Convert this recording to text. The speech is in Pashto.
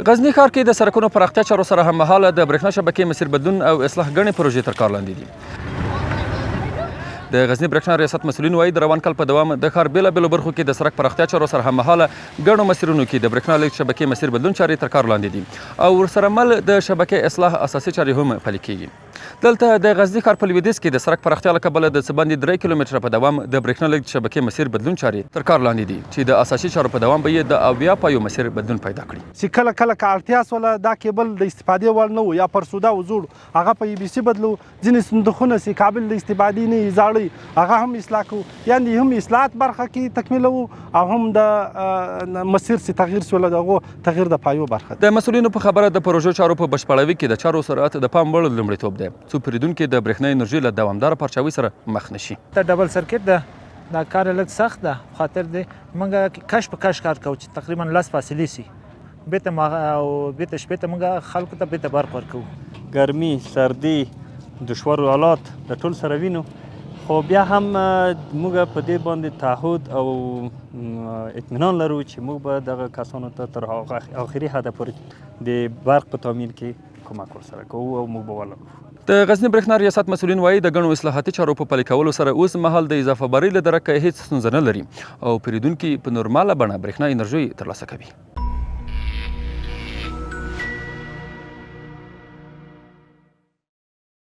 غزني ښار کې د سړکونو پراختیا چارو سره هممهاله د برېښنا شبکې مسیر بدلون او اصلاح ګڼې پروژې تر کار لاندې دي. د غزني برېښنا ریاست مسؤلین وایي د روان کال په دوام د ښار بېلابېلو برخو کې د سړک پراختیا چارو سره هممهاله ګڼو مسیرونو کې د برېښنا لیږد شبکې مسیر بدلون چارې تر کار لاندې دي او ورسره مل د شبکې اصلاح اساسي چارې هم پلي کېږي. دلته د غزني ښار په لویدیځ کې د سړک پراختیا له کبله د څه باندې 3 کیلومتره په دوام د برېښنا لیږد شبکې مسیر بدلون چارې تر کار لاندې دي چې د اساسي چارو په دوام به یې د اویا پایو مسیر بدلون پیدا کړي. چې کله کله که اړتیا سوله دا کیبل د استفادې وړ نه و یا فرسوده و زوړ هغه په EBC بدلو، ځینې صندوقونه چې قابل د استفادې نه وي زاړه هغه هم اصلاح کوو، یعنې هم اصلاحات برخه کې تکمیلوو او هم د مسیر چې تغییر سوله د هغو تغییر د پایو برخه. د مسؤلینو په خبره د پروژو چارو په بشپړوي کې د چارو سرعت د پام وړ لومړیتوب دی څو پیرودونکي د برېښنا انرژي له دوامداره پرچاوي سره مخ نشي. د ډبل سرکټ ده دا کار لږ سخت ده خاطر دی موږ کش په کش کار کوو چې تقریبا 10 فاصلې سي بیرته او بیرته شپې ته موږ خلکو ته بیرته برق ورکوو. ګرمي، سردي، دشوارو حالات د ټول سره وینو، خو بیا هم موږ په دې باندې تعهد او اطمینان لرو چې موږ به دغه کسانو ته تر آخري حده پورې د برق په تامین کې کمک ورسره کوو او موږ به ولرو. د غزني برېښنا ریاست مسؤلین وایي د ګڼو اصلاحاتي چارو په پلي کولو سره اوس مهال د اضافه بارۍ له درکه هیڅ ستونزه نه لري او پیرودونکي په نورماله بڼه برېښنا انرژي ترلاسه کوي.